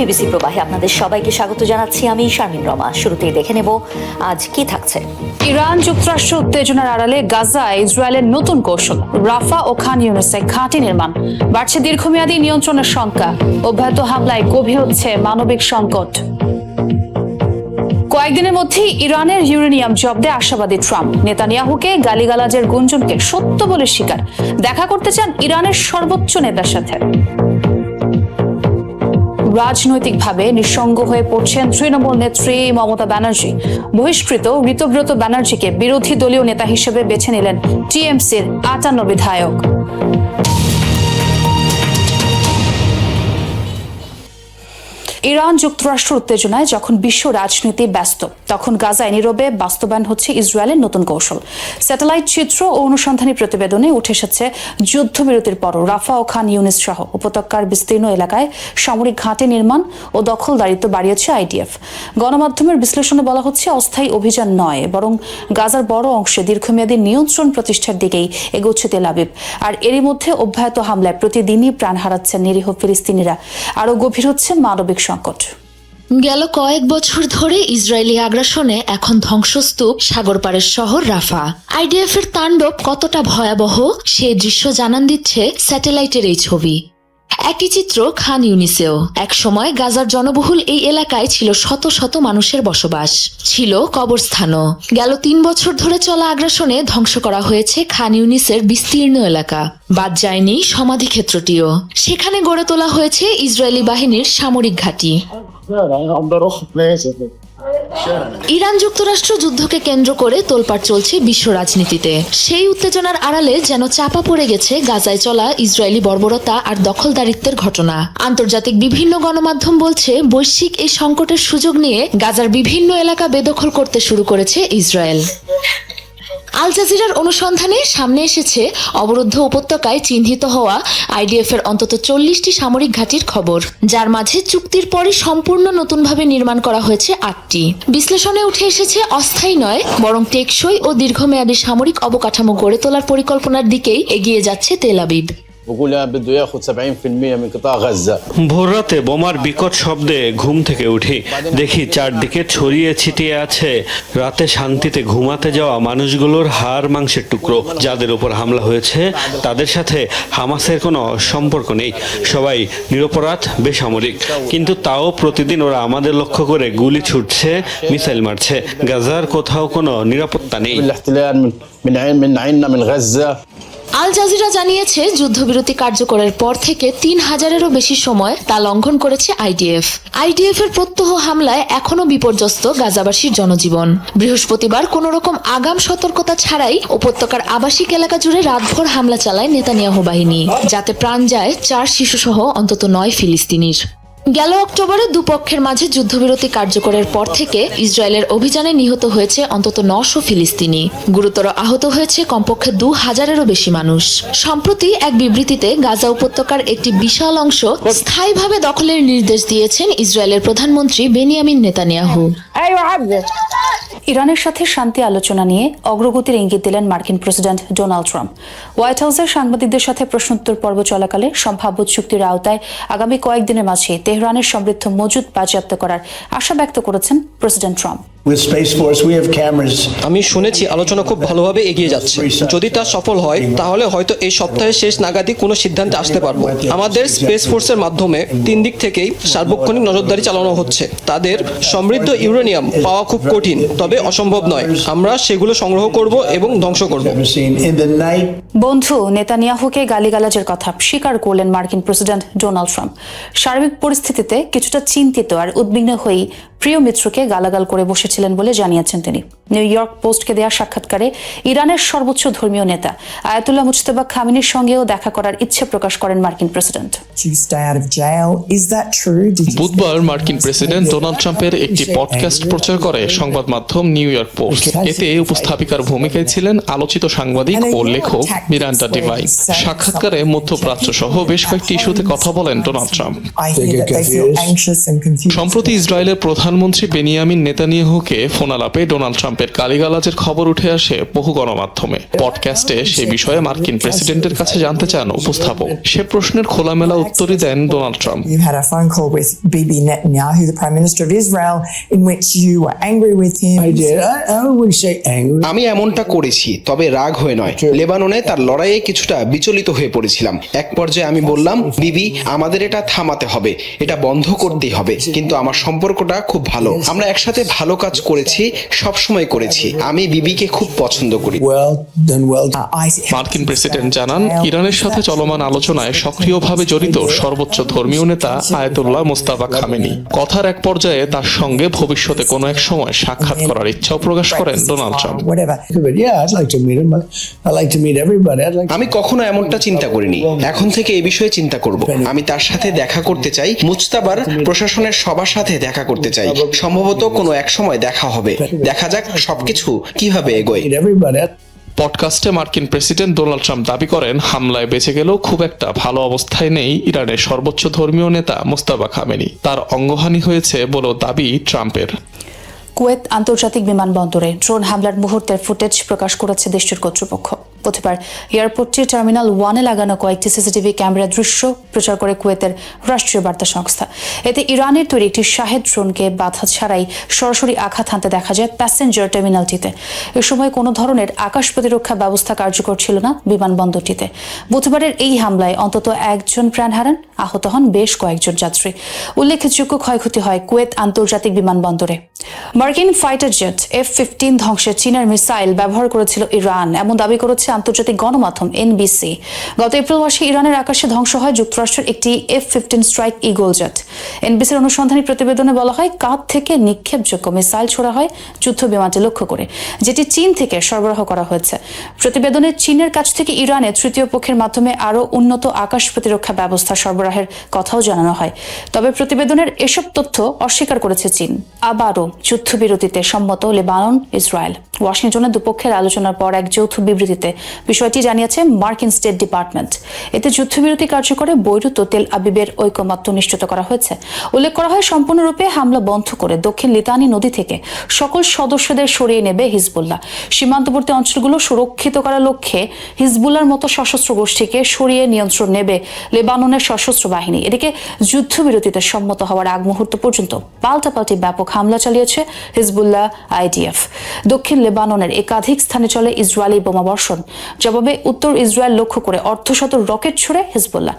BBC প্রবাহে আপনাদের সবাইকে স্বাগত জানাচ্ছি আমি শারমিন রমা। শুরুতেই দেখে নেব আজ কি থাকছে। ইরান যুক্তরাষ্ট্র উত্তেজনার আড়ালে গাজায় ইসরায়েলের নতুন কৌশল, রাফা ও খান ইউনিসে ঘাঁটি নির্মাণ, বাড়ছে দীর্ঘমেয়াদী নিয়ন্ত্রণের শঙ্কা, অব্যাহত হামলায় গভীর হচ্ছে মানবিক সংকট। কয়েকদিনের মধ্যেই ইরানের ইউরেনিয়াম জব্দে আশাবাদী ট্রাম্প, নেতানিয়াহুকে গালিগালাজের গুঞ্জনকে সত্য বলে স্বীকার, দেখা করতে চান ইরানের সর্বোচ্চ নেতার সাথে। রাজনৈতিকভাবে নিঃসঙ্গ হয়ে পড়ছেন তৃণমূল নেত্রী মমতা ব্যানার্জি। বহিষ্কৃত ঋতব্রত ব্যানার্জিকে বিরোধী দলীয় নেতা হিসেবে বেছে নিলেন টিএমসির ৫৮ বিধায়ক। ইরান যুক্তরাষ্ট্র উত্তেজনায় যখন বিশ্ব রাজনীতি ব্যস্ত, তখন গাজায় নীরবে বাস্তবায়ন হচ্ছে ইসরায়েলের নতুন কৌশল। স্যাটেলাইট চিত্র ও অনুসন্ধানী প্রতিবেদনে উঠে এসেছে যুদ্ধবিরতির পরও রাফা ও খান ইউনিস সহ উপত্যকার বিস্তীর্ণ এলাকায় সামরিক ঘাঁটি নির্মাণ ও দখলদারিত্ব বাড়িয়েছে আইডিএফ। গণমাধ্যমের বিশ্লেষণে বলা হচ্ছে অস্থায়ী অভিযান নয়, বরং গাজার বড় অংশে দীর্ঘমেয়াদী নিয়ন্ত্রণ প্রতিষ্ঠার দিকেই এগোচ্ছে তেল আবিব। আর এরই মধ্যে অব্যাহত হামলায় প্রতিদিনই প্রাণ হারাচ্ছেন নিরীহ ফিলিস্তিনিরা, আরও গভীর হচ্ছে মানবিক সংকট। গেল কয়েক বছর ধরে ইসরায়েলি আগ্রাসনে এখন ধ্বংসস্তূপ সাগরপাড়ের শহর রাফা। আইডিএফ এর তাণ্ডব কতটা ভয়াবহ সে দৃশ্য জানান দিচ্ছে স্যাটেলাইটের এই ছবি। একই চিত্র খান ইউনিসেও। এক সময় গাজার জনবহুল এই এলাকায় ছিল শত শত মানুষের বসবাস, ছিল কবরস্থানও। গেল ৩ বছর ধরে চলা আগ্রাসনে ধ্বংস করা হয়েছে খান ইউনিসের বিস্তীর্ণ এলাকা, বাদ যায়নি সমাধিক্ষেত্রটিও। সেখানে গড়ে তোলা হয়েছে ইসরায়েলি বাহিনীর সামরিক ঘাঁটি। ইরান যুক্তরাষ্ট্র যুদ্ধকে কেন্দ্র করে তোলপাড় চলছে বিশ্ব রাজনীতিতে। সেই উত্তেজনার আড়ালে যেন চাপা পড়ে গেছে গাজায় চলা ইসরায়েলি বর্বরতা আর দখলদারিত্বের ঘটনা। আন্তর্জাতিক বিভিন্ন গণমাধ্যম বলছে বৈশ্বিক এই সংকটের সুযোগ নিয়ে গাজার বিভিন্ন এলাকা বেদখল করতে শুরু করেছে ইসরায়েল। আল জাজিরার অনুসন্ধানে সামনে এসেছে অবরুদ্ধ উপত্যকায় চিহ্নিত হওয়া আইডিএফ এর অন্তত ৪০টি সামরিক ঘাঁটির খবর, যার মাঝে চুক্তির পরই সম্পূর্ণ নতুনভাবে নির্মাণ করা হয়েছে ৮টি। বিশ্লেষণে উঠে এসেছে অস্থায়ী নয়, বরং টেকসই ও দীর্ঘমেয়াদী সামরিক অবকাঠামো গড়ে তোলার পরিকল্পনার দিকেই এগিয়ে যাচ্ছে তেল আবিব। ভোররাতে বোমার বিকট শব্দে ঘুম থেকে উঠি, দেখি চারদিকে ছড়িয়ে ছিটিয়ে আছে রাতে শান্তিতে ঘুমাতে যাওয়া মানুষগুলোর হাড় মাংসের টুকরো। যাদের উপর হামলা হয়েছে তাদের সাথে হামাসের কোনো সম্পর্ক নেই, সবাই নিরপরাধ বেসামরিক, কিন্তু তাও প্রতিদিন ওরা আমাদের লক্ষ্য করে গুলি ছুটছে, মিসাইল মারছে। গাজার কোথাও কোনো নিরাপত্তা নেই। আল জাজিরা জানিয়েছে যুদ্ধবিরতি কার্যকরের পর থেকে ৩,০০০-এরও বেশি সময় তা লঙ্ঘন করেছে আইডিএফ এর প্রত্যহ হামলায় এখনো বিপর্যস্ত গাজাবাসীর জনজীবন। বৃহস্পতিবার কোন রকম আগাম সতর্কতা ছাড়াই উপত্যকার আবাসিক এলাকা জুড়ে রাতভর হামলা চালায় নেতানিয়াহু বাহিনী, যাতে প্রাণ যায় ৪ শিশুসহ অন্তত ৯ ফিলিস্তিনির। গেল অক্টোবরে দুপক্ষের মাঝে যুদ্ধবিরতি কার্যকরের পর থেকে ইসরায়েলের অভিযানে নিহত হয়েছে অন্তত ৯০০ ফিলিস্তিনি, গুরুতর আহত হয়েছে কমপক্ষে ২,০০০-এরও বেশি মানুষ। সম্প্রতি এক বিবৃতিতে গাজা উপত্যকার একটি বিশাল অংশ স্থায়ীভাবে দখলের নির্দেশ দিয়েছেন ইসরায়েলের প্রধানমন্ত্রী বেনিয়ামিন নেতানিয়াহু। ইরানের সাথে শান্তি আলোচনা নিয়ে অগ্রগতির ইঙ্গিত দিলেন মার্কিন প্রেসিডেন্ট ডোনাল্ড ট্রাম্প। হোয়াইট হাউসের সাংবাদিকদের সাথে প্রশ্নোত্তর পর্ব চলাকালে সম্ভাব্য চুক্তির আওতায় আগামী কয়েকদিনের মাঝে তেহরানের সমৃদ্ধ মজুদ বাজেয়াপ্ত করার আশা ব্যক্ত করেছেন প্রেসিডেন্ট ট্রাম্প। আমি শুনেছি আলোচনা খুব ভালোভাবে এগিয়ে যাচ্ছে। যদি তা সফল হয় তাহলে হয়তো এই সপ্তাহের শেষ নাগাদই কোনো সিদ্ধান্তে আসতে পারবো। আমাদের স্পেস ফোর্সের মাধ্যমে ৩ দিক থেকেই সার্বক্ষণিক নজরদারি চালানো হচ্ছে। তাদের সমৃদ্ধ ইউরেনিয়াম পাওয়া খুব কঠিন, তবে অসম্ভব নয়। আমরা সেগুলো সংগ্রহ করব এবং ধ্বংস করব। বন্ধু নেতানিয়াহুকে গালিগালাজের কথা স্বীকার করলেন মার্কিন প্রেসিডেন্ট ডোনাল্ড ট্রাম্প। সার্বিক পরিস্থিতিতে কিছুটা চিন্তিত আর উদ্বিগ্ন হয়ে প্রিয় মিত্রকে গালাগাল করে বসেছিলেন বলে জানিয়েছেন তিনি। নিউ ইয়র্ক পোস্টকে দেওয়া সাক্ষাৎকারে ইরানের সর্বোচ্চ ধর্মীয় নেতা আয়াতুল্লাহ মুজতবা খামেনির সঙ্গেও দেখা করার ইচ্ছে প্রকাশ করেন মার্কিন প্রেসিডেন্ট। বুধবার মার্কিন প্রেসিডেন্ট ডোনাল্ড ট্রাম্পের একটি পডকাস্ট প্রচার করে সংবাদ মাধ্যম নিউ ইয়র্ক পোস্ট। এতে উপস্থাপিকার ভূমিকায় ছিলেন আলোচিত সাংবাদিক ও লেখক মিরান্ডা ডিভাইন। সাক্ষাৎকারে মধ্যপ্রাচ্য সহ বেশ কয়েকটি ইস্যুতে কথা বলেন ডোনাল্ড ট্রাম্প। সম্প্রতি ইসরায়েলের প্রধান প্রধানমন্ত্রী বেনিয়ামিন নেতানিয়াহুকে ফোনালাপে ডোনাল্ড ট্রাম্পের গালিগালাজের খবর উঠে আসে বহু গণমাধ্যমে। পডকাস্টে সে বিষয়ে মার্কিন প্রেসিডেন্টের কাছে জানতে চান উপস্থাপক। সে প্রশ্নের খোলামেলা উত্তরই দেন Donald Trump. You had a phone call with Bibi Netanyahu, the Prime Minister of Israel, in which you were angry with him. I did. I wouldn't say angry. আমি এমনটা করেছি, তবে রাগ হয়ে নয়। লেবাননে তার লড়াইয়ে কিছুটা বিচলিত হয়ে পড়েছিলাম। এক পর্যায়ে আমি বললাম, বিবি, আমাদের এটা থামাতে হবে, এটা বন্ধ করতেই হবে। কিন্তু আমার সম্পর্কটা খুব ভালো, আমরা একসাথে ভালো কাজ করেছি, সব সময় করেছি। আমি বিবিকে খুব পছন্দ করি। Well done. মার্কিন প্রেসিডেন্ট জানান, ইরানের সাথে চলমান আলোচনায় সক্রিয়ভাবে জড়িত সর্বোচ্চ ধর্মীয় নেতা আয়াতুল্লাহ মোস্তাফা খামেনি। কথার এক পর্যায়ে তার সঙ্গে ভবিষ্যতে কোনো এক সময় সাক্ষাৎ করার ইচ্ছাও প্রকাশ করেন Donald Trump. But yeah, I'd like to meet him. I'd like to meet everybody. আমি কখনো এমনটা চিন্তা করিনি, এখন থেকে এই বিষয়ে চিন্তা করব। আমি তার সাথে দেখা করতে চাই, মুজতাবার প্রশাসনের সবার সাথে দেখা করতে চাই। সম্ভবত কোনো এক সময় দেখা হবে। দেখা যাক সবকিছু কিভাবে এগোয়। meet everybody. পডকাস্টে মার্কিন প্রেসিডেন্ট ডোনাল্ড ট্রাম্প দাবি করেন, হামলায় বেঁচে গেলেও খুব একটা ভালো অবস্থায় নেই ইরানের সর্বোচ্চ ধর্মীয় নেতা মোস্তাফা খামেনি। তার অঙ্গহানি হয়েছে বলেও দাবি ট্রাম্পের। কুয়েত আন্তর্জাতিক বিমানবন্দরে ড্রোন হামলার মুহূর্তের ফুটেজ প্রকাশ করেছে দেশটির কর্তৃপক্ষ। বুধবার এয়ারপোর্টটি টার্মিনাল 1-এ লাগানো কয়েকটি সিসিটিভি ক্যামেরার দৃশ্য প্রচার করে কুয়েতের রাষ্ট্রীয় বার্তা সংস্থা। এতে ইরানের তৈরি একটি শাহেদ ড্রোনকে বাধা ছাড়াই সরাসরি আঘাত হানতে দেখা যায় প্যাসেঞ্জার টার্মিনালটিতে। এ সময় কোনো ধরনের আকাশ প্রতিরক্ষা ব্যবস্থা কার্যকর ছিল না বিমানবন্দরটিতে। বুধবারের এই হামলায় অন্তত একজন প্রাণ হারান, আহত হন বেশ কয়েকজন যাত্রী। উল্লেখযোগ্য ক্ষয়ক্ষতি হয় কুয়েত আন্তর্জাতিক বিমানবন্দরে। মার্কিন ফাইটার জেট F-15 ধ্বংসে চীনের মিসাইল ব্যবহার করেছিল ইরান, এমন দাবি করেছে আন্তর্জাতিক গণমাধ্যম NBC। গত এপ্রিল মাসে ইরানের আকাশে ধ্বংস হয় যুক্তরাষ্ট্রের একটি F-15 স্ট্রাইক ইগল জেট। NBCর অনুসন্ধানী প্রতিবেদনে বলা হয়, কাঁধ থেকে নিক্ষেপযোগ্য মিসাইল ছোড়া হয় যুদ্ধ বিমানটি লক্ষ্য করে, যেটি চীন থেকে সরবরাহ করা হয়েছে। প্রতিবেদনে চীনের কাছ থেকে ইরানে তৃতীয় পক্ষের মাধ্যমে আরও উন্নত আকাশ প্রতিরক্ষা ব্যবস্থা সরবরাহের কথাও জানানো হয়। তবে প্রতিবেদনের এসব তথ্য অস্বীকার করেছে চীন। আবারও যুদ্ধবিরতিতে সম্মত লেবানন, ইসরায়েল। ওয়াশিংটনে দুপক্ষের আলোচনার পর এক যৌথ বিবৃতিতে বিষয়টি জানিয়েছে মার্কিন স্টেট ডিপার্টমেন্ট। এতে যুদ্ধবিরতি কার্যকরে বৈরুত ও তেল আবিবের ঐকমত্য নিশ্চিত করা হয়েছে। উল্লেখ করা হয়, সম্পূর্ণরূপে হামলা বন্ধ করে দক্ষিণ লিতানি নদী থেকে সকল সদস্যদের সরিয়ে নেবে হিজবুল্লাহ। সীমান্তবর্তী অঞ্চলগুলো সুরক্ষিত করার লক্ষ্যে হিজবুল্লাহর মতো সশস্ত্র গোষ্ঠীকে সরিয়ে নিয়ন্ত্রণ নেবে লেবাননের সশস্ত্র বাহিনী। এদিকে যুদ্ধবিরতিতে সম্মত হওয়ার আগ মুহূর্ত পর্যন্ত পাল্টাপাল্টি ব্যাপক হামলা চালিয়েছে হিজবুল্লাহ IDF। দক্ষিণ লেবাননের একাধিক স্থানে চলে ইসরায়েলি বোমাবর্ষণ। জবাবে উত্তর ইসরায়েল লক্ষ্য করে অর্ধশত রকেট ছুড়ে হিজবুল্লাহ।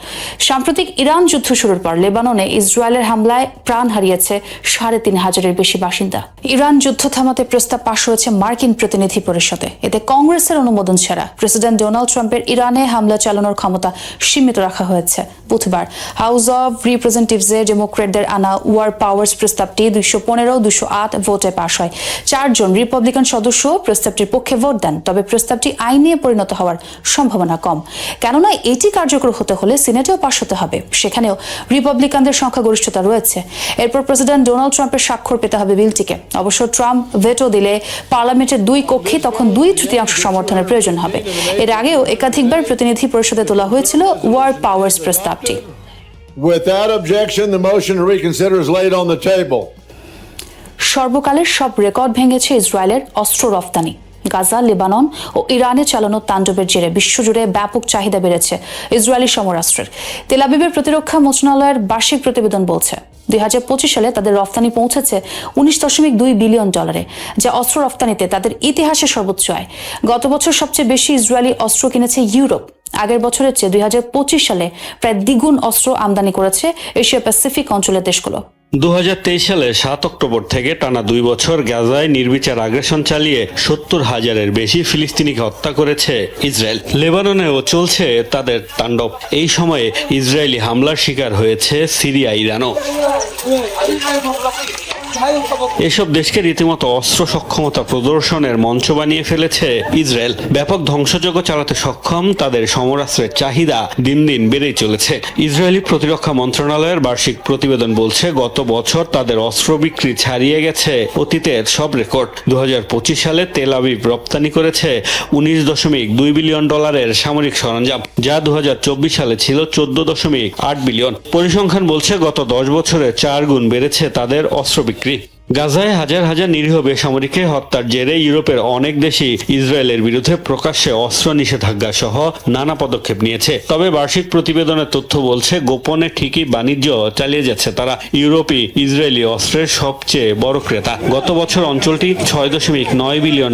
সাম্প্রতিক ইরান যুদ্ধ শুরুর পর লেবাননে ইসরায়েলের হামলায় প্রাণ হারিয়েছে 3,500-এর বেশি বাসিন্দা। ইরান যুদ্ধ থামাতে প্রস্তাব পাশ হয়েছে মার্কিন প্রতিনিধি পরিষদে। এতে কংগ্রেসের অনুমোদন ছাড়া প্রেসিডেন্ট ডোনাল্ড ট্রাম্পের ইরানে হামলা চালানোর ক্ষমতা সীমিত রাখা হয়েছে। বুধবার হাউস অব রিপ্রেজেন্টেটিভসে ডেমোক্রেটদের আনা ওয়ার পাওয়ার্স প্রস্তাবটি 215-208 ভোটে পাশ হয়। 4 জন রিপাবলিকান সদস্য প্রস্তাবটির পক্ষে ভোট দেন। তবে প্রস্তাবটি আইনে পরিণত হওয়ার সম্ভাবনা কম, কেননা এটি কার্যকর হতে হলে সিনেটেও পাশ হতে হবে। সেখানেও রিপাবলিকানদের সংখ্যাগরিষ্ঠতা রয়েছে। এরপর প্রেসিডেন্ট ডোনাল্ড ট্রাম্পের স্বাক্ষর পেতে হবে বিলটিকে। অবশ্য ট্রাম্প ভেটো দিলে পার্লামেন্টের 2 কক্ষে তখন 2/3 সমর্থনের প্রয়োজন হবে। এর আগেও একাধিকবার প্রতিনিধি পরিষদে তোলা হয়েছিল ওয়ার পাওয়ার্স প্রস্তাবটি। Without objection, the motion to reconsider is laid on the table. সর্বকালের সব রেকর্ড ভেঙেছে ইসরায়েলের অস্ত্র রফতানি। গাজা, লেবানন ও ইরানে চালানো তাণ্ডবের জেরে বিশ্বজুড়ে ব্যাপক চাহিদা বেড়েছে ইসরায়েলি সমরাস্ত্রের। তেল আবিবের প্রতিরক্ষা মন্ত্রণালয়ের বার্ষিক প্রতিবেদন বলছে, 2025 সালে তাদের রফতানি পৌঁছেছে $19.2 বিলিয়ন, যা অস্ত্র রফতানিতে তাদের ইতিহাসে সর্বোচ্চ আয়। গত বছর সবচেয়ে বেশি ইসরায়েলি অস্ত্র কিনেছে ইউরোপ। আগের বছরের চেয়ে 2025 সালে প্রায় দ্বিগুণ অস্ত্র আমদানি করেছে এশিয়া প্যাসিফিক অঞ্চলের দেশগুলো। 2023 সালে 7 অক্টোবর থেকে টানা 2 বছর গাজায় নির্বিচার আগ্রাসন চালিয়ে 70,000-এর বেশি ফিলিস্তিনিকে হত্যা করেছে ইসরায়েল। লেবাননেও চলছে তাদের তাণ্ডব। এই সময়ে ইসরায়েলি হামলার শিকার হয়েছে সিরিয়া, ইরানও। এসব দেশকে রীতিমতো অস্ত্র সক্ষমতা প্রদর্শনের মঞ্চ বানিয়ে ফেলেছে ইসরায়েল। ব্যাপক ধ্বংসযজ্ঞ চালাতে সক্ষম তাদের সমরাস্ত্রের চাহিদা দিন দিন বেড়েই চলেছে। ইসরায়েলি প্রতিরক্ষা মন্ত্রণালয়ের বার্ষিক প্রতিবেদন বলছে, গত বছর তাদের অস্ত্র বিক্রি ছাড়িয়ে গেছে অতীতের সব রেকর্ড। 2025 সালে তেল আবিব রপ্তানি করেছে $19.2 বিলিয়ন সামরিক সরঞ্জাম, যা 2024 সালে ছিল $14.8 বিলিয়ন। পরিসংখ্যান বলছে, গত 10 বছরে 4 গুণ বেড়েছে তাদের অস্ত্র বিক্রি। গাজায় হাজার হাজার নিরীহ বেসামরিককে হত্যার জেরে ইউরোপের অনেক দেশই ইসরায়েলের বিরুদ্ধে প্রকাশ্যে অস্ত্র নিষেধাজ্ঞা সহ নানা পদক্ষেপ নিয়েছে। তবে বার্ষিক প্রতিবেদনের তথ্য বলছে গোপনে ঠিকই বাণিজ্য চালিয়ে যাচ্ছে তারা। ইউরোপই ইসরায়েলি অস্ত্রের সবচেয়ে বড় ক্রেতা। গত বছর অঞ্চলটি $6.9 বিলিয়ন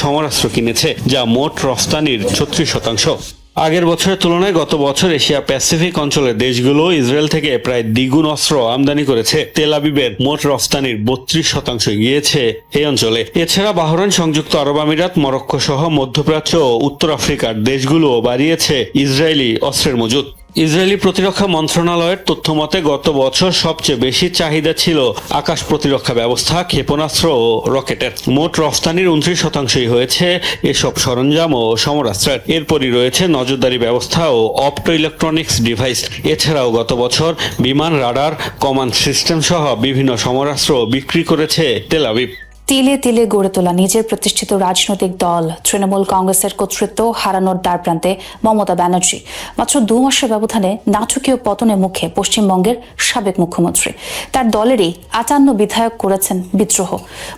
সমরাস্ত্র কিনেছে, যা মোট রফতানির 36%। আগের বছরের তুলনায় গত বছর এশিয়া প্যাসিফিক অঞ্চলের দেশগুলো ইসরায়েল থেকে প্রায় দ্বিগুণ অস্ত্র আমদানি করেছে। তেল আবিবের মোট রফতানির 32% গিয়েছে এই অঞ্চলে। এছাড়া বাহরাইন, সংযুক্ত আরব আমিরাত, মরক্কো সহ মধ্যপ্রাচ্য ও উত্তর আফ্রিকার দেশগুলো বাড়িয়েছে ইসরায়েলি অস্ত্রের মজুত। ইসরায়েলি প্রতিরক্ষা মন্ত্রণালয়ের তথ্য মতে গত বছর সবচেয়ে বেশি চাহিদা ছিল আকাশ প্রতিরক্ষা ব্যবস্থা, ক্ষেপণাস্ত্র ও রকেটের। মোট রফতানির 29% হয়েছে এসব সরঞ্জাম ও সমরাস্ত্রের। এরপরই রয়েছে নজরদারি ব্যবস্থা ও অপটো ইলেকট্রনিক্স ডিভাইস। এছাড়াও গত বছর বিমান, রাডার, কমান্ড সিস্টেম সহ বিভিন্ন সমরাস্ত্র বিক্রি করেছে তেল আবিব। তিলে তিলে গড়ে তোলা নিজের প্রতিষ্ঠিত রাজনৈতিক দল তৃণমূল কংগ্রেসের কর্তৃত্ব হারানোর দ্বারপ্রান্তে মমতা ব্যানার্জি। মাত্র 2 মাসের ব্যবধানে নাটকীয় পতনের মুখে পশ্চিমবঙ্গের সাবেক মুখ্যমন্ত্রী। তার দলেরই 58 বিধায়ক করেছেন বিদ্রোহ।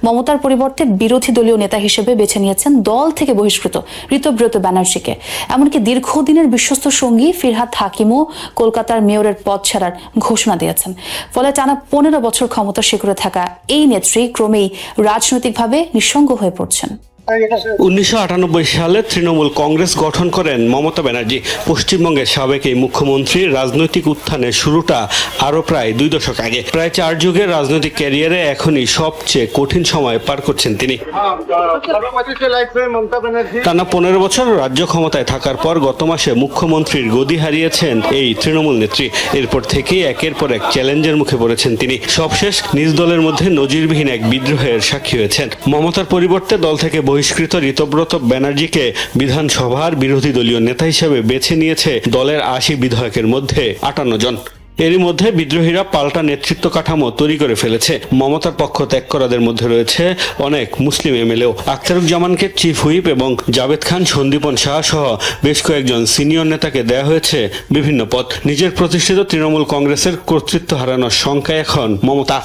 মমতার পরিবর্তে বিরোধী দলীয় নেতা হিসেবে বেছে নিয়েছেন দল থেকে বহিষ্কৃত ঋতব্রত ব্যানার্জিকে। এমনকি দীর্ঘদিনের বিশ্বস্ত সঙ্গী ফিরহাদ হাকিমও কলকাতার মেয়রের পদ ছাড়ার ঘোষণা দিয়েছেন। ফলে টানা 15 বছর ক্ষমতা শিখরে থাকা এই নেত্রী ক্রমেই রাজনৈতিকভাবে নিঃসঙ্গ হয়ে পড়ছেন। 1998 সালে তৃণমূল কংগ্রেস গঠন করেন মমতা ব্যানার্জি। পশ্চিমবঙ্গের সাবেক এই মুখ্যমন্ত্রীর রাজনৈতিক উত্থানের শুরুটা আরো প্রায় 2 দশক আগে। প্রায় 4 যুগের রাজনৈতিক ক্যারিয়ারে এখনই সবচেয়ে কঠিন সময় পার করছেন তিনি। টানা 15 বছর রাজ্য ক্ষমতায় থাকার পর গত মাসে মুখ্যমন্ত্রীর গদি হারিয়েছেন এই তৃণমূল নেত্রী। এরপর থেকেই একের পর এক চ্যালেঞ্জের মুখে পড়েছেন তিনি। সবশেষ নিজ দলের মধ্যে নজিরবিহীন এক বিদ্রোহের সাক্ষী হয়েছেন। মমতার পরিবর্তে দল থেকে বহিষ্কৃত ঋতব্রত ব্যানার্জিকে বিধানসভার বিরোধী দলীয় নেতা হিসেবে বেছে নিয়েছে দলের 80 বিধায়কের মধ্যে 58 জন। এরই মধ্যে বিদ্রোহীরা পাল্টা নেতৃত্ব কাঠামো তৈরি করে ফেলেছে। মমতার পক্ষ ত্যাগ করাদের মধ্যে রয়েছে অনেক মুসলিম এমএলএও। আখতারুজ্জামানকে চিফ হুইপ এবং জাভেদ খান, সন্দীপন শাহ সহ বেশ কয়েকজন সিনিয়র নেতাকে দেয়া হয়েছে বিভিন্ন পদ। নিজের প্রতিষ্ঠিত তৃণমূল কংগ্রেসের কর্তৃত্ব হারানোর শঙ্কায় এখন মমতা।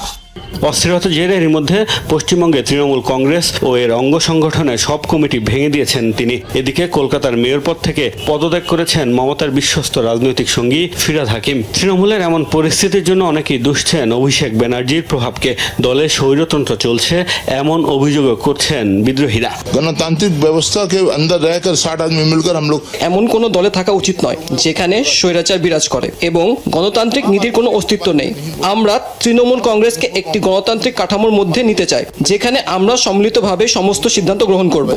অস্থিরতা জেরে এর মধ্যে পশ্চিমবঙ্গে তৃণমূল কংগ্রেস ও এর অঙ্গ সংগঠনের সব কমিটি ভেঙে দিয়েছেন তিনি। এদিকে কলকাতার মেয়র পদ থেকে পদত্যাগ করেছেন মমতার বিশ্বস্ত রাজনৈতিক সঙ্গী ফিরহাদ হাকিম। তৃণমূলের এমন পরিস্থিতির জন্য অনেকেই দুষছেন অভিষেক ব্যানার্জির প্রভাবকে। দলে স্বৈরতন্ত্র চলছে এমন অভিযোগও করছেন বিদ্রোহীরা। গণতান্ত্রিক ব্যবস্থাকে अंदर रहकर 60 आदमी मिलकर हम लोग এমন কোনো দলে থাকা উচিত নয় যেখানে স্বৈরাচার বিরাজ করে এবং গণতান্ত্রিক নীতির কোনো অস্তিত্ব নেই। আমরা তৃণমূল কংগ্রেসকে একটি গণতান্ত্রিক কাঠামোর মধ্যে নিতে চাই, যেখানে আমরা সম্মিলিতভাবে সমস্ত সিদ্ধান্ত গ্রহণ করব।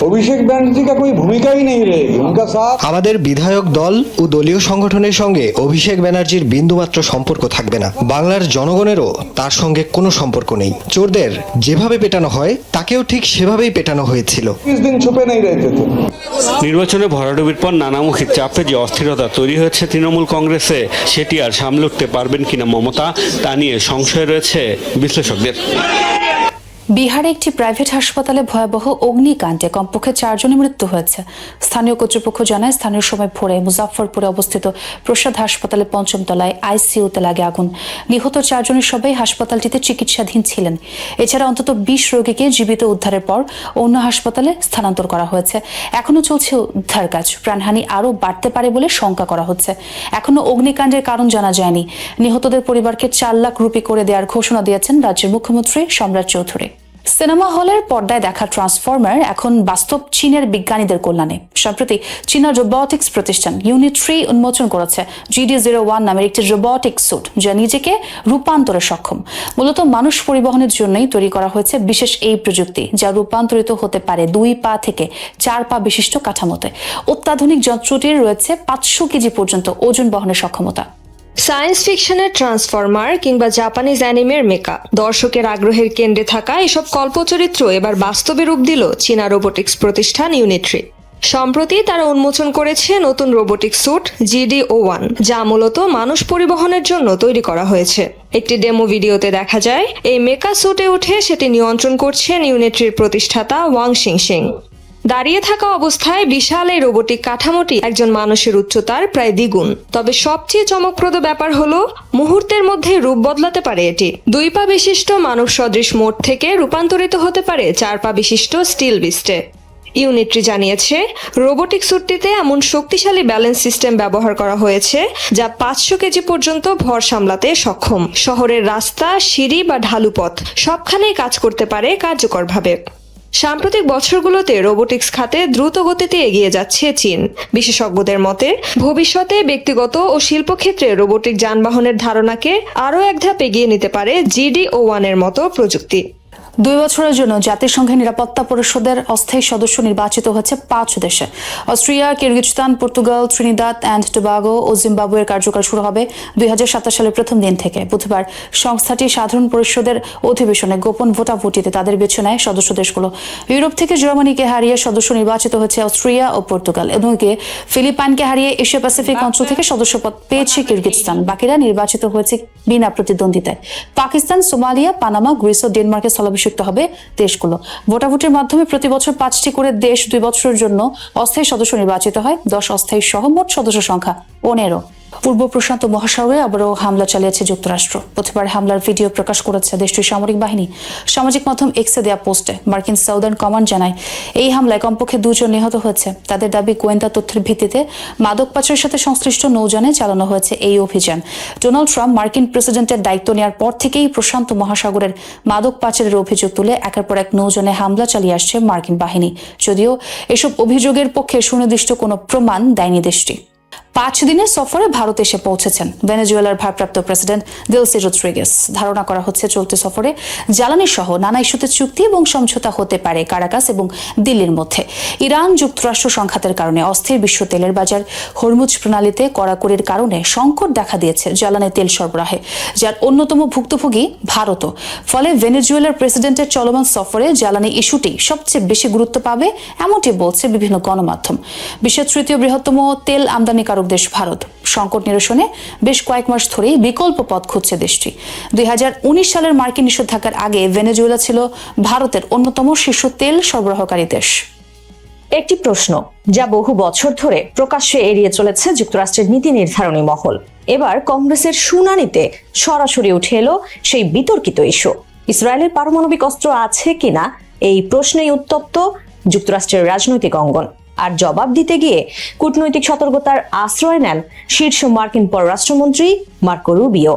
अभिषेक बनर्जी का कोई भूमिका ही नहीं रहेगी, उनका साथ আমাদের বিধায়ক দল ও দলীয় সংগঠনের সঙ্গে অভিষেক ব্যানার্জির বিন্দুমাত্র সম্পর্ক থাকবে না। বাংলার জনগণেরও তার সঙ্গে কোনো সম্পর্ক নেই। চোরদের যেভাবে পেটানো হয় তাকেও ঠিক সেভাবেই পেটানো হয়েছিল। इस दिन छुपे नहीं रहते थे। নির্বাচনে ভরাডুবির পর নানামুখী চাপে যে অস্থিরতা তৈরি হয়েছে তৃণমূল কংগ্রেসে, সেটি আর সামলে উঠতে পারবেন কিনা মমতা, তা নিয়ে সংশয় রয়েছে বিশ্লেষকদের। বিহারে একটি প্রাইভেট হাসপাতালে ভয়াবহ অগ্নিকাণ্ডে কমপক্ষে 4 জনের মৃত্যু হয়েছে। স্থানীয় কর্তৃপক্ষ জানায় স্থানীয় সময় ভোরে মুজাফফরপুরে অবস্থিত প্রসাদ হাসপাতালে 5ম তলায় আইসিইউতে লাগে আগুন। নিহত 4 জনের সবাই হাসপাতালটিতে চিকিৎসাধীন ছিলেন। এছাড়া অন্তত 20 রোগীকে জীবিত উদ্ধারের পর অন্য হাসপাতালে স্থানান্তর করা হয়েছে। এখনো চলছে উদ্ধার কাজ। প্রাণহানি আরও বাড়তে পারে বলে শঙ্কা করা হচ্ছে। এখনো অগ্নিকাণ্ডের কারণ জানা যায়নি। নিহতদের পরিবারকে 4 লাখ রুপি করে দেওয়ার ঘোষণা দিয়েছেন রাজ্যের মুখ্যমন্ত্রী সম্রাট চৌধুরী। সিনেমা হলের পর্দায় দেখা ট্রান্সফর্মার এখন বাস্তব চীনের বিজ্ঞানীদের কল্যাণে। সম্প্রতি চীনা রোবটিক্স প্রতিষ্ঠান ইউনিট 3 উন্মোচন করেছে GD01 নামের একটি রোবটিক স্যুট, যা নিজেকে রূপান্তরে সক্ষম। মূলত মানুষ পরিবহনের জন্যই তৈরি করা হয়েছে বিশেষ এই প্রযুক্তি, যা রূপান্তরিত হতে পারে 2 পা থেকে 4 পা বিশিষ্ট কাঠামোতে। অত্যাধুনিক যন্ত্রটির রয়েছে 500 কেজি পর্যন্ত ওজন বহনের সক্ষমতা। সায়েন্স ফিকশনের ট্রান্সফরমার কিংবা জাপানিজ অ্যানিমের মেকা, দর্শকের আগ্রহের কেন্দ্রে থাকা এসব কল্পচরিত্র এবার বাস্তবে রূপ দিল চীনা রোবোটিক্স প্রতিষ্ঠান ইউনিট 3। সম্প্রতি তারা উন্মোচন করেছে নতুন রোবোটিক স্যুট GD01, যা মূলত মানুষ পরিবহনের জন্য তৈরি করা হয়েছে। একটি ডেমো ভিডিওতে দেখা যায় এই মেকা স্যুটে উঠে সেটি নিয়ন্ত্রণ করছেন ইউনিট 3 প্রতিষ্ঠাতা ওয়াং শিংশিং। দাঁড়িয়ে থাকা অবস্থায় বিশাল এই রোবটিক কাঠামোটি একজন মানুষের উচ্চতার প্রায় দ্বিগুণ। তবে সবচেয়ে চমকপ্রদ ব্যাপার হলো মুহূর্তের মধ্যে রূপ বদলাতে পারে এটি। 2 পা বিশিষ্ট মানব সদৃশ মোড থেকে রূপান্তরিত হতে পারে 4 পা বিশিষ্ট স্টিল বিস্টে। ইউনিট্রি জানিয়েছে, রোবোটিক স্যুটটিতে এমন শক্তিশালী ব্যালেন্স সিস্টেম ব্যবহার করা হয়েছে যা 500 কেজি পর্যন্ত ভর সামলাতে সক্ষম। শহরের রাস্তা, সিঁড়ি বা ঢালু পথ সবখানেই কাজ করতে পারে কার্যকরভাবে। সাম্প্রতিক বছরগুলোতে রোবোটিক্স খাতে দ্রুত গতিতে এগিয়ে যাচ্ছে চীন। বিশেষজ্ঞদের মতে ভবিষ্যতে ব্যক্তিগত ও শিল্পক্ষেত্রে রোবোটিক যানবাহনের ধারণাকে আরও এক ধাপ এগিয়ে নিতে পারে GD01 এর মতো প্রযুক্তি। 2 বছরের জন্য জাতিসংঘের নিরাপত্তা পরিষদের অস্থায়ী সদস্য নির্বাচিত হয়েছে 5 দেশে। Austria, Kyrgyzstan, Portugal, Trinidad and Tobago ও জিম্বাবুয়ের কার্যকাল শুরু হবে 2027 সালের প্রথম দিন থেকে। বুধবার সংস্থাটি সাধারণ পরিষদের অধিবেশনে গোপন ভোটাভুটিতে তাদের বেছে নেয় সদস্য দেশগুলো। ইউরোপ থেকে জার্মানিকে হারিয়ে সদস্য নির্বাচিত হয়েছে অস্ট্রিয়া ও পর্তুগাল। এদিকে ফিলিপাইনকে হারিয়ে এশিয়া প্যাসিফিক অঞ্চল থেকে সদস্যপদ পেয়েছে কিরগিজস্তান। বাকিরা নির্বাচিত হয়েছে বিনা প্রতিদ্বন্দ্বিতায়। পাকিস্তান, সোমালিয়া, পানামা, গ্রিস ও ডেনমার্কের স্থলাভিষিক্ত হবে দেশগুলো। ভোটাভুটির মাধ্যমে প্রতি বছর 5টি করে দেশ 2 বছরের জন্য অস্থায়ী সদস্য নির্বাচিত হয়। 10 অস্থায়ী সহ মোট সদস্য সংখ্যা 15। পূর্ব প্রশান্ত মহাসাগরে আবারও হামলা চালিয়েছে যুক্তরাষ্ট্র। প্রতিবার হামলার ভিডিও প্রকাশ করেছে দেশটির সামরিক বাহিনী। সামাজিক মাধ্যম এক্সে দেয়া পোস্টে মার্কিন সাউদার্ন কমান্ড জানায়, এই হামলায় কমপক্ষে 2 জন নিহত হয়েছে। তাদের দাবি, গোয়েন্দা তথ্যের ভিত্তিতে মাদক পাচারের সাথে সংশ্লিষ্ট নৌযানে চালানো হয়েছে এই অভিযান। ডোনাল্ড ট্রাম্প মার্কিন প্রেসিডেন্টের দায়িত্ব নেওয়ার পর থেকেই প্রশান্ত মহাসাগরের মাদক পাচারের অভিযোগ তুলে একের পর এক নৌযানে হামলা চালিয়ে আসছে মার্কিন বাহিনী। যদিও এসব অভিযোগের পক্ষে সুনির্দিষ্ট কোনো প্রমাণ দেয়নি দেশটি। 5 দিনের সফরে ভারতে এসে পৌঁছেছেন ভেনেজুয়েলার ভারপ্রাপ্ত প্রেসিডেন্ট দেলসি রদ্রিগেজ। ধারণা করা হচ্ছে চলতি সফরে জ্বালানি সহ নানা ইস্যুতে চুক্তি এবং সমঝোতা হতে পারে কারাকাস এবং দিল্লির মধ্যে। ইরান যুক্তরাষ্ট্র সংঘাতের কারণে অস্থির বিশ্ব তেলের বাজার। হরমুজ প্রণালীতে কড়াকড়ির কারণে সংকট দেখা দিয়েছে জ্বালানি তেল সরবরাহে, যার অন্যতম ভুক্তভোগী ভারতও। ফলে ভেনেজুয়েলার প্রেসিডেন্টের চলমান সফরে জ্বালানি ইস্যুটি সবচেয়ে বেশি গুরুত্ব পাবে, এমনটি বলছে বিভিন্ন গণমাধ্যম। বিশ্বের 3য় বৃহত্তম তেল আমদানিকারক দেশ ভারত। সংকট নিরসনে বেশ কয়েক মাস ধরেই বিকল্প পথ খুঁজছে দেশটি। 2019 সালের মার্কিন নিষেধাজ্ঞার আগে ভেনেজুয়েলা ছিল ভারতের অন্যতম শীর্ষ তেল সরবরাহকারী দেশ। একটি প্রশ্ন যা বহু বছর ধরে প্রকাশ্যে এড়িয়ে চলেছে যুক্তরাষ্ট্রের নীতি নির্ধারণী মহল। এবার কংগ্রেসের শুনানিতে সরাসরি উঠে এলো সেই বিতর্কিত ইস্যু, ইসরায়েলের পারমাণবিক অস্ত্র আছে কিনা। এই প্রশ্নেই উত্তপ্ত যুক্তরাষ্ট্রের রাজনৈতিক অঙ্গন। আর জবাব দিতে গিয়ে কূটনৈতিক সতর্কতার আশ্রয় নেন শীর্ষ মার্কিন পররাষ্ট্রমন্ত্রী মার্কো রুবিও।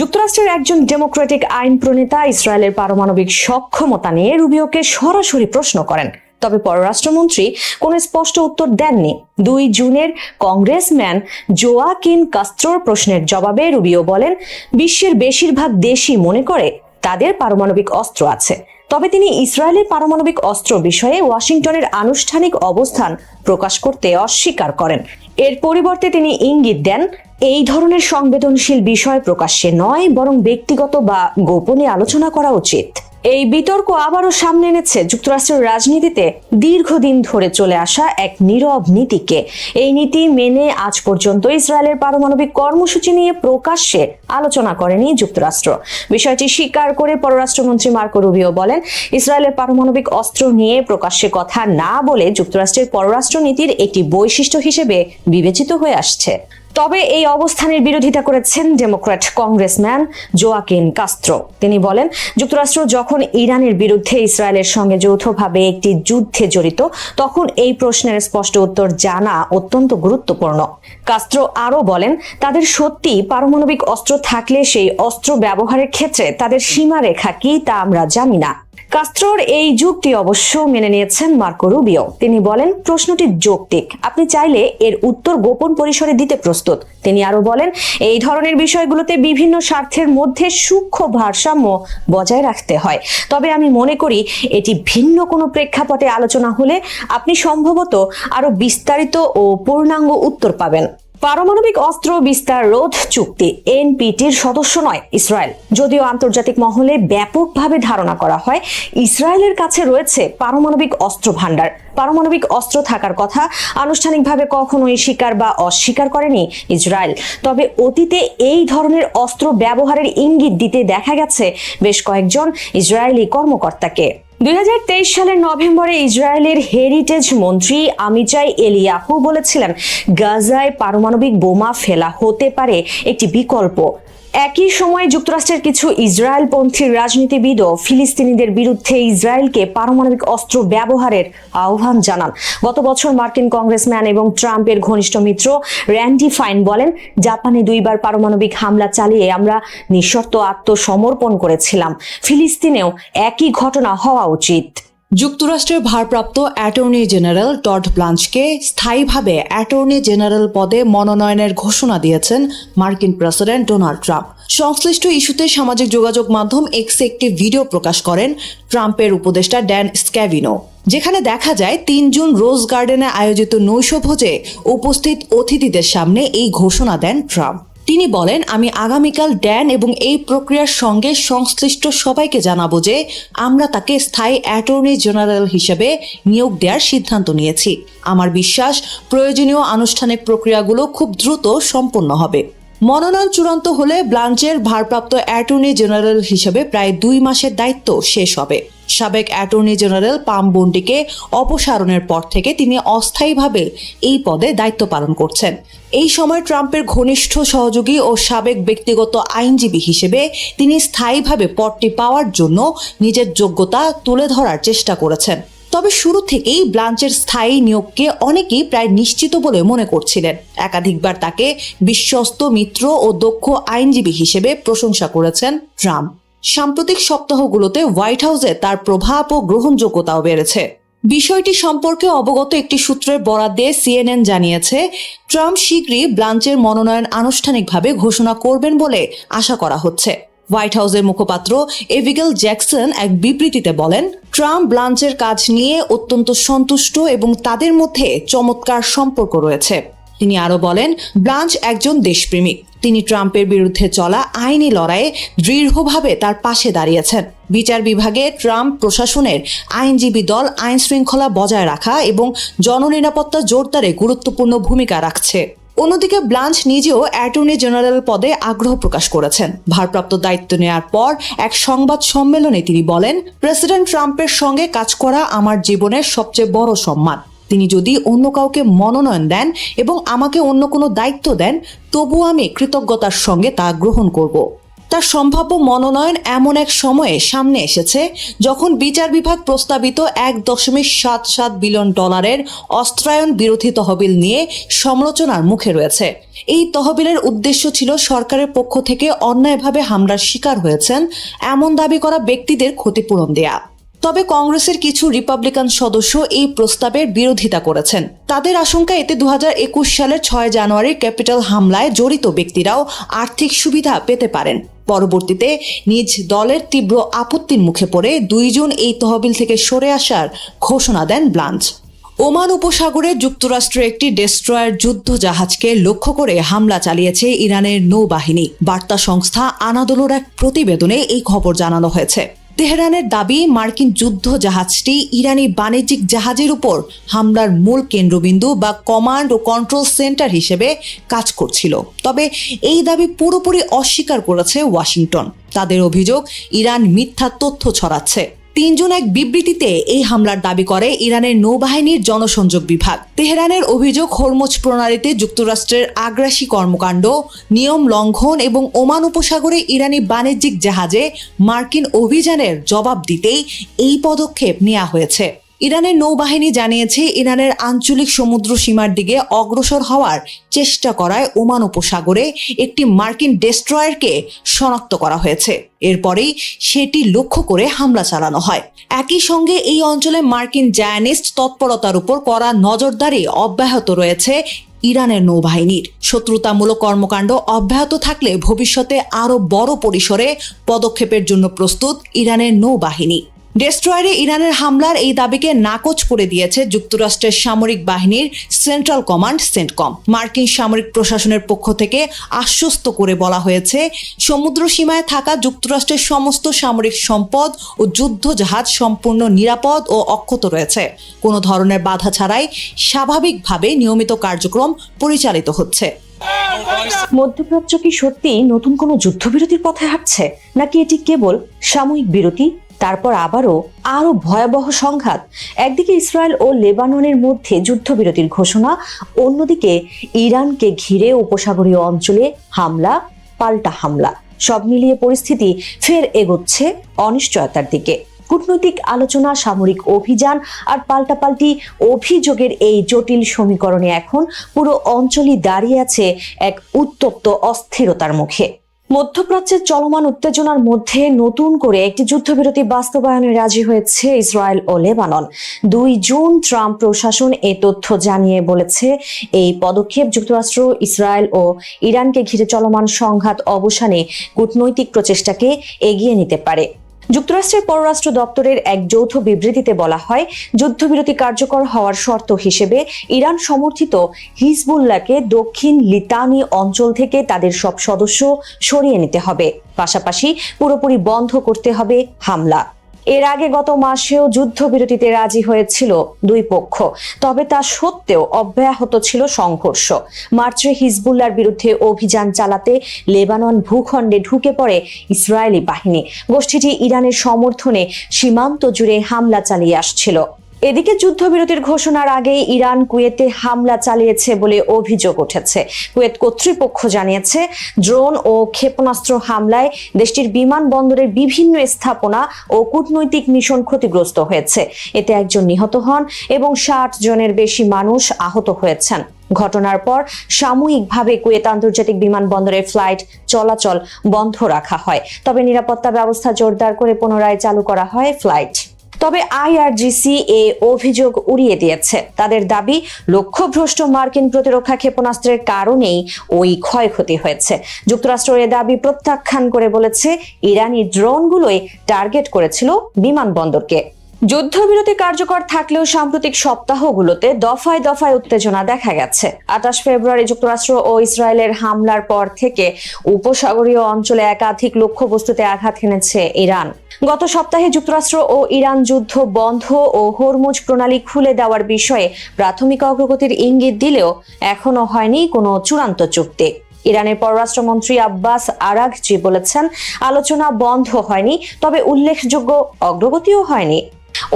যুক্তরাষ্ট্রের একজন ডেমোক্রেটিক আইন প্রণেতা ইসরায়েলের পারমাণবিক সক্ষমতা নিয়ে রুবিওকে সরাসরি প্রশ্ন করেন। তবে পররাষ্ট্রমন্ত্রী কোনো স্পষ্ট উত্তর দেননি। 2 জুনের কংগ্রেসম্যান জোয়াকিন কাস্ত্রোর প্রশ্নের জবাবে রুবিও বলেন, বিশ্বের বেশিরভাগ দেশই মনে করে তাদের পারমাণবিক অস্ত্র আছে। তবে তিনি ইসরায়েলের পারমাণবিক অস্ত্র বিষয়ে ওয়াশিংটনের আনুষ্ঠানিক অবস্থান প্রকাশ করতে অস্বীকার করেন। এর পরিবর্তে তিনি ইঙ্গিত দেন, এই ধরনের সংবেদনশীল বিষয় প্রকাশ্যে নয়, বরং ব্যক্তিগত বা গোপনে আলোচনা করা উচিত। এই বিতর্ক আবারও সামনে এনেছে যুক্তরাষ্ট্রের রাজনীতিতে দীর্ঘদিন ধরে চলে আসা এক নীরব নীতিকে। এই নীতি মেনে আজ পর্যন্ত ইসরায়েলের পারমাণবিক কর্মসূচি নিয়ে প্রকাশ্যে আলোচনা করেনি যুক্তরাষ্ট্র। বিষয়টি স্বীকার করে পররাষ্ট্রমন্ত্রী মার্কো রুবিও বলেন, ইসরায়েলের পারমাণবিক অস্ত্র নিয়ে প্রকাশ্যে কথা না বলে যুক্তরাষ্ট্রের পররাষ্ট্র নীতির একটি বৈশিষ্ট্য হিসেবে বিবেচিত হয়ে আসছে। তবে এই অবস্থানের বিরোধিতা করেছেন ডেমোক্র্যাট কংগ্রেসম্যান জোয়াকিন কাস্ত্রো। তিনি বলেন, যুক্তরাষ্ট্র যখন ইরানের বিরুদ্ধে ইসরায়েলের সঙ্গে যৌথভাবে একটি যুদ্ধে জড়িত, তখন এই প্রশ্নের স্পষ্ট উত্তর জানা অত্যন্ত গুরুত্বপূর্ণ। কাস্ত্রো আরও বলেন, তাদের সত্যি পারমাণবিক অস্ত্র থাকলে সেই অস্ত্র ব্যবহারের ক্ষেত্রে তাদের সীমারেখা কি তা আমরা জানি না। কাস্ত্রোর এই যুক্তি অবশ্য মেনে নিয়েছেন মার্কো রুবিও। তিনি বলেন, প্রশ্নটি যৌক্তিক, আপনি চাইলে এর উত্তর গোপন পরিসরে দিতে প্রস্তুত। তিনি আরো বলেন, এই ধরনের বিষয়গুলোতে বিভিন্ন স্বার্থের মধ্যে সূক্ষ্ম ভারসাম্য বজায় রাখতে হয়। তবে আমি মনে করি এটি ভিন্ন কোনো প্রেক্ষাপটে আলোচনা হলে আপনি সম্ভবত আরো বিস্তারিত ও পূর্ণাঙ্গ উত্তর পাবেন। পারমাণবিক অস্ত্র বিস্তার রোধ চুক্তি এনপিটির সদস্য নয় ইসরায়েল, যদিও আন্তর্জাতিক মহলে ব্যাপকভাবে ধারণা করা হয় ইসরায়েলের কাছে রয়েছে পারমাণবিক অস্ত্র ভান্ডার। পারমাণবিক অস্ত্র থাকার কথা আনুষ্ঠানিকভাবে কখনোই স্বীকার বা অস্বীকার করেনি ইসরায়েল। তবে অতীতে এই ধরনের অস্ত্র ব্যবহারের ইঙ্গিত দিতে দেখা গেছে বেশ কয়েকজন ইসরায়েলি কর্মকর্তাকে। 2023 সালের নভেম্বরে ইসরায়েলের হেরিটেজ মন্ত্রী আমিচাই এলিয়াহু বলেছিলেন গাজায় পারমাণবিক বোমা ফেলা হতে পারে একটি বিকল্প। একই সময়ে যুক্তরাষ্ট্রের কিছু ইসরায়েলপন্থী রাজনীতিবিদও ফিলিস্তিনিদের বিরুদ্ধে ইসরায়েলকে পারমাণবিক অস্ত্র ব্যবহারের আহ্বান জানান। গত বছর মার্কিন কংগ্রেসম্যান এবং ট্রাম্পের ঘনিষ্ঠ মিত্র র্যান্ডি ফাইন বলেন, জাপানে 2 বার পারমাণবিক হামলা চালিয়ে আমরা নিঃশর্ত আত্মসমর্পণ করেছিলাম। ফিলিস্তিনেও একই ঘটনা হওয়া উচিত। যুক্তরাষ্ট্রের ভারপ্রাপ্ত অ্যাটর্নি জেনারেল টড ব্লাঞ্চকে স্থায়ীভাবে অ্যাটর্নি জেনারেল পদে মনোনয়নের ঘোষণা দিয়েছেন মার্কিন প্রেসিডেন্ট ডোনাল্ড ট্রাম্প। সংশ্লিষ্ট ইস্যুতে সামাজিক যোগাযোগ মাধ্যম এক্সে একটি ভিডিও প্রকাশ করেন ট্রাম্পের উপদেষ্টা ড্যান স্ক্যাভিনো, যেখানে দেখা যায় 3 জুন রোজ গার্ডেনে আয়োজিত নৈশভোজে উপস্থিত অতিথিদের সামনে এই ঘোষণা দেন ট্রাম্প। তিনি বলেন, আমি আগামীকাল ড্যান এবং এই প্রক্রিয়ার সঙ্গে সংশ্লিষ্ট সবাইকে জানাবো যে আমরা তাকে স্থায়ী অ্যাটর্নি জেনারেল হিসেবে নিয়োগ দেওয়ার সিদ্ধান্ত নিয়েছি। আমার বিশ্বাস প্রয়োজনীয় আনুষ্ঠানিক প্রক্রিয়াগুলো খুব দ্রুত সম্পন্ন হবে। মনোনয়ন চূড়ান্ত হলে ব্লাঞ্চের ভারপ্রাপ্ত অ্যাটর্নি জেনারেল হিসেবে প্রায় 2 মাসের দায়িত্ব শেষ হবে। সাবেক অ্যাটর্নি জেনারেল পাম বন্ডিকে অপসারণের পর থেকে তিনি অস্থায়ীভাবে এই পদে দায়িত্ব পালন করছেন। এই সময় ট্রাম্পের ঘনিষ্ঠ সহযোগী ও সাবেক ব্যক্তিগত আইনজীবী হিসেবে তিনি স্থায়ীভাবে পদটি পাওয়ার জন্য নিজের যোগ্যতা তুলে ধরার চেষ্টা করেছেন। তবে শুরু থেকেই ব্লাঞ্চের স্থায়ী নিয়োগকে অনেকেই প্রায় নিশ্চিত বলে মনে করছিলেন। একাধিকবার তাকে বিশ্বস্ত মিত্র ও দক্ষ আইনজীবী হিসেবে প্রশংসা করেছেন ট্রাম্প। সাম্প্রতিক সপ্তাহগুলোতে হোয়াইট হাউসে তার প্রভাব ও গ্রহণযোগ্যতাও বেড়েছে। বিষয়টি সম্পর্কে অবগত একটি সূত্রের বরাত দিয়ে সিএনএন জানিয়েছে, ট্রাম্প শীঘ্রই ব্লাঞ্চের মনোনয়ন আনুষ্ঠানিকভাবে ঘোষণা করবেন বলে আশা করা হচ্ছে। হোয়াইট হাউসের মুখপাত্র এভিগেল জ্যাকসন এক বিবৃতিতে বলেন, ট্রাম্প ব্লাঞ্চের কাজ নিয়ে অত্যন্ত সন্তুষ্ট এবং তাদের মধ্যে চমৎকার সম্পর্ক রয়েছে। তিনি আরো বলেন, ব্লাঞ্চ একজন দেশপ্রেমিক। তিনি ট্রাম্পের বিরুদ্ধে চলা আইনি লড়াইয়ে দৃঢ়ভাবে তার পাশে দাঁড়িয়েছেন। বিচার বিভাগে ট্রাম্প প্রশাসনের আইনজীবী দল আইন শৃঙ্খলা বজায় রাখা এবং জননিরাপত্তা জোরদারে গুরুত্বপূর্ণ ভূমিকা রাখছে। অন্যদিকে ব্লাঞ্চ নিজেও অ্যাটর্নি জেনারেল পদে আগ্রহ প্রকাশ করেছেন। ভারপ্রাপ্ত দায়িত্ব নেওয়ার পর এক সংবাদ সম্মেলনে তিনি বলেন, প্রেসিডেন্ট ট্রাম্পের সঙ্গে কাজ করা আমার জীবনের সবচেয়ে বড় সম্মান। তিনি যদি অন্য কাউকে মনোনয়ন দেন এবং আমাকে অন্য কোনো দায়িত্ব দেন, তবু আমি কৃতজ্ঞতার সঙ্গে তা গ্রহণ করব। তার সম্ভাব্য মনোনয়ন এমন এক সময়ে সামনে এসেছে যখন বিচার বিভাগ প্রস্তাবিত $1.77 বিলিয়ন অস্ত্রায়ন বিরোধী তহবিল নিয়ে সমালোচনার মুখে রয়েছে। এই তহবিলের উদ্দেশ্য ছিল সরকারের পক্ষ থেকে অন্যায়ভাবে হামলার শিকার হয়েছেন এমন দাবি করা ব্যক্তিদের ক্ষতিপূরণ দেয়া। তবে কংগ্রেসের কিছু রিপাবলিকান সদস্য এই প্রস্তাবের বিরোধিতা করেছেন। তাদের আশঙ্কা, এতে 2021 সালের 6 জানুয়ারি ক্যাপিটাল হামলায় জড়িত ব্যক্তিরাও আর্থিক সুবিধা পেতে পারেন। পরবর্তীতে নিজ দলের তীব্র আপত্তির মুখে পড়ে 2 জুন এই তহবিল থেকে সরে আসার ঘোষণা দেন ব্লাঞ্চ। ওমান উপসাগরে যুক্তরাষ্ট্রের একটি ডেস্ট্রয়ার যুদ্ধ জাহাজকে লক্ষ্য করে হামলা চালিয়েছে ইরানের নৌবাহিনী। বার্তা সংস্থা আনাদোলোর এক প্রতিবেদনে এই খবর জানানো হয়েছে। তেহরানের দাবি, মার্কিন যুদ্ধ জাহাজটি ইরানি বাণিজ্যিক জাহাজের উপর হামলার মূল কেন্দ্রবিন্দু বা কমান্ড ও কন্ট্রোল সেন্টার হিসেবে কাজ করছিল। তবে এই দাবি পুরোপুরি অস্বীকার করেছে ওয়াশিংটন। তাদের অভিযোগ, ইরান মিথ্যা তথ্য ছড়াচ্ছে। 3 জুন এক বিবৃতিতে এই হামলার দাবি করে ইরানের নৌবাহিনীর জনসংযোগ বিভাগ। তেহরানের অভিযোগ, হরমুজ প্রণালীতে যুক্তরাষ্ট্রের আগ্রাসী কর্মকাণ্ড, নিয়ম লঙ্ঘন এবং ওমান উপসাগরে ইরানি বাণিজ্যিক জাহাজে মার্কিন অভিযানের জবাব দিতেই এই পদক্ষেপ নেওয়া হয়েছে। ইরানের নৌবাহিনী জানিয়েছে, ইরানের আঞ্চলিক সমুদ্র সীমার দিকে অগ্রসর হওয়ার চেষ্টা করায় ওমান উপসাগরে একটি মার্কিন ডেস্ট্রয়ারকে শনাক্ত করা হয়েছে। এরপরেই সেটি লক্ষ্য করে হামলা চালানো হয়। একই সঙ্গে এই অঞ্চলে মার্কিন জায়ানিস্ট তৎপরতার উপর কড়া নজরদারি অব্যাহত রয়েছে ইরানের নৌবাহিনীর। শত্রুতামূলক কর্মকাণ্ড অব্যাহত থাকলে ভবিষ্যতে আরও বড় পরিসরে পদক্ষেপের জন্য প্রস্তুত ইরানের নৌবাহিনী। ডেস্ট্রয়ারে ইরানের হামলার এই দাবিকে নাকচ করে দিয়েছে যুক্তরাষ্ট্রের সামরিক বাহিনীর সেন্ট্রাল কমান্ড সেন্টকম। মার্কিন সামরিক প্রশাসনের পক্ষ থেকে আশ্বস্ত করে বলা হয়েছে, সমুদ্র সীমায় থাকা যুক্তরাষ্ট্রের সমস্ত সামরিক সম্পদ ও যুদ্ধ জাহাজ সম্পূর্ণ নিরাপদ ও অক্ষত রয়েছে। কোনো ধরনের বাধা ছাড়াই স্বাভাবিকভাবে নিয়মিত কার্যক্রম পরিচালিত হচ্ছে। মধ্যপ্রাচ্য কি সত্যি নতুন কোনো যুদ্ধবিরতির পথে হাঁটছে, নাকি এটি কেবল সাময়িক বিরতি? তারপর আরো ভয়াবহ সংঘাত। একদিকে ইসরায়েল ও লেবাননের মধ্যে যুদ্ধবিরতির ঘোষণা, অন্যদিকে ইরানকে ঘিরে উপসাগরীয় অঞ্চলে হামলা, পাল্টা হামলা। সব মিলিয়ে পরিস্থিতি ফের এগোচ্ছে অনিশ্চয়তার দিকে। কূটনৈতিক আলোচনা, সামরিক অভিযান আর পাল্টাপাল্টি অভিযোগের এই জটিল সমীকরণে এখন পুরো অঞ্চলই দাঁড়িয়ে আছে এক উত্তপ্ত অস্থিরতার মুখে। মধ্যপ্রাচ্যের চলমান উত্তেজনার মধ্যে নতুন করে একটি যুদ্ধবিরতি বাস্তবায়নে রাজি হয়েছে ইসরায়েল ও লেবানন। 2 জুন ট্রাম্প প্রশাসন এ তথ্য জানিয়ে বলেছে, এই পদক্ষেপ যুক্তরাষ্ট্র, ইসরায়েল ও ইরানকে ঘিরে চলমান সংঘাত অবসানে কূটনৈতিক প্রচেষ্টাকে এগিয়ে নিতে পারে। যুক্তরাষ্ট্রের পররাষ্ট্র দপ্তরের এক যৌথ বিবৃতিতে বলা হয়, যুদ্ধবিরতি কার্যকর হওয়ার শর্ত হিসেবে ইরান সমর্থিত হিজবুল্লাহকে দক্ষিণ লিতানি অঞ্চল থেকে তাদের সব সদস্য সরিয়ে নিতে হবে, পাশাপাশি পুরোপুরি বন্ধ করতে হবে হামলা। এর আগে গত মাসেও যুদ্ধবিরতিতে রাজি হয়েছিল দুই পক্ষ, তবে তা সত্ত্বেও অব্যাহত ছিল সংঘর্ষ। মার্চে হিজবুল্লাহর বিরুদ্ধে অভিযান চালাতে লেবানন ভূখণ্ডে ঢুকে পড়ে ইসরায়েলি বাহিনী। গোষ্ঠীটি ইরানের সমর্থনে সীমান্ত জুড়ে হামলা চালিয়ে আসছিল। এদিকে যুদ্ধবিরতির ঘোষণার আগে ইরান কুয়েতে হামলা চালিয়েছে বলে অভিযোগ উঠেছে। কুয়েত কর্তৃপক্ষ জানিয়েছে, ড্রোন ও ক্ষেপণাস্ত্র হামলায় দেশটির বিমানবন্দরের বিভিন্ন স্থাপনা ও কূটনৈতিক মিশন ক্ষতিগ্রস্ত হয়েছে। এতে একজন নিহত হন এবং 60 জনের বেশি মানুষ আহত হয়েছেন। ঘটনার পর সাময়িকভাবে কুয়েত আন্তর্জাতিক বিমানবন্দরের ফ্লাইট চলাচল বন্ধ রাখা হয়, তবে নিরাপত্তা ব্যবস্থা জোরদার করে পুনরায় চালু করা হয় ফ্লাইট। তবে আইআরজিসি এ অভিযোগ উড়িয়ে দিয়েছে। তাদের দাবি, লক্ষ্যভ্রষ্ট মার্কিন প্রতিরক্ষা ক্ষেপণাস্ত্রের কারণেই ওই ক্ষয়ক্ষতি হয়েছে। যুক্তরাষ্ট্র এ দাবি প্রত্যাখ্যান করে বলেছে, ইরানি ড্রোনগুলোই টার্গেট করেছিল বিমানবন্দরকে। যুদ্ধবিরতি কার্যকর থাকলেও সাম্প্রতিক সপ্তাহগুলোতে দফায় দফায় উত্তেজনা দেখা গেছে। 28 ফেব্রুয়ারি যুক্তরাষ্ট্র ও ইসরায়েলের হামলার পর থেকে উপসাগরীয় অঞ্চলে একাধিক লক্ষ্যবস্তুতে আঘাত হেনেছে ইরান। গত সপ্তাহে যুক্তরাষ্ট্র ও ইরান যুদ্ধ বন্ধ ও হরমুজ প্রণালী খুলে দেওয়ার বিষয়ে প্রাথমিক অগ্রগতির ইঙ্গিত দিলেও এখনো হয়নি কোনো চূড়ান্ত চুক্তি। ইরানের পররাষ্ট্রমন্ত্রী আব্বাস আরাঘচি বলেছেন, আলোচনা বন্ধ হয়নি, তবে উল্লেখযোগ্য অগ্রগতিও হয়নি।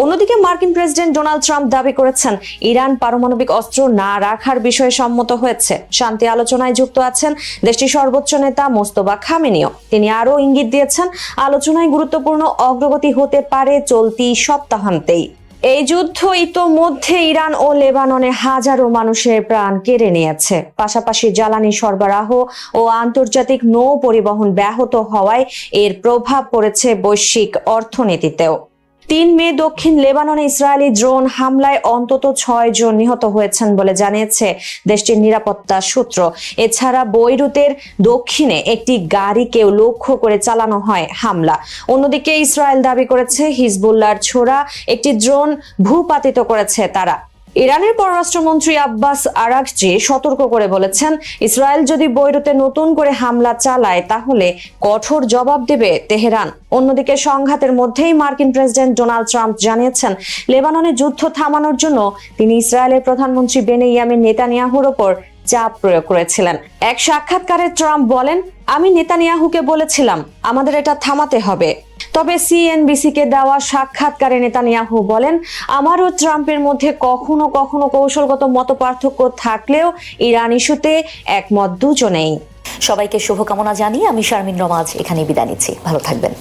অন্যদিকে মার্কিন প্রেসিডেন্ট ডোনাল্ড ট্রাম্প দাবি করেছেন, ইরান পারমাণবিক অস্ত্র না রাখার বিষয়ে সম্মত হয়েছে। শান্তি আলোচনায় যুক্ত আছেন দেশটির সর্বোচ্চ নেতা মোস্তফা খামেনিও। তিনি আরও ইঙ্গিত দিয়েছেন, আলোচনায় গুরুত্বপূর্ণ অগ্রগতি হতে পারে চলতি সপ্তাহান্তেই। এই যুদ্ধ ইতোমধ্যে ইরান ও লেবাননে হাজারো মানুষের প্রাণ কেড়ে নিয়েছে। পাশাপাশি জ্বালানি সরবরাহ ও আন্তর্জাতিক নৌ পরিবহন ব্যাহত হওয়ায় এর প্রভাব পড়েছে বৈশ্বিক অর্থনীতিতেও। 3 মে দক্ষিণ লেবাননে ইসরায়েলি ড্রোন হামলায় অন্তত 6 জন নিহত হয়েছেন বলে জানিয়েছে দেশটির নিরাপত্তা সূত্র। এছাড়া বৈরুতের দক্ষিণে একটি গাড়িকেও লক্ষ্য করে চালানো হয় হামলা। অন্যদিকে ইসরায়েল দাবি করেছে, হিজবুল্লাহর ছোড়া একটি ড্রোন ভূপাতিত করেছে তারা। ইরানের পররাষ্ট্রমন্ত্রী আব্বাস আরাঘচি সতর্ক করে বলেছেন, ইসরায়েল যদি বৈরুতে নতুন করে হামলা চালায় তাহলে কঠোর জবাব দেবে তেহরান। অন্যদিকে সংঘাতের মধ্যেই মার্কিন প্রেসিডেন্ট ডোনাল্ড ট্রাম্প জানিয়েছেন, লেবাননে যুদ্ধ থামানোর জন্য তিনি ইসরায়েলের প্রধানমন্ত্রী বেনিয়ামিন নেতানিয়াহুর ওপর চাপ প্রয়োগ করেছিলেন। এক সাক্ষাৎকারে ট্রাম্প বলেন, আমি নেতানিয়াহুকে বলেছিলাম আমাদের এটা থামাতে হবে। তবে সিএনবিসিকে দেওয়া সাক্ষাৎকারে নেতানিয়াহু বলেন, আমার ও ট্রাম্পের মধ্যে কখনো কখনো কৌশলগত মতপার্থক্য থাকলেও ইরান ইস্যুতে একমত দুজনেই। সবাইকে শুভকামনা জানিয়ে আমি শারমিন রমাজ এখানে বিদায় নিচ্ছি। ভালো থাকবেন।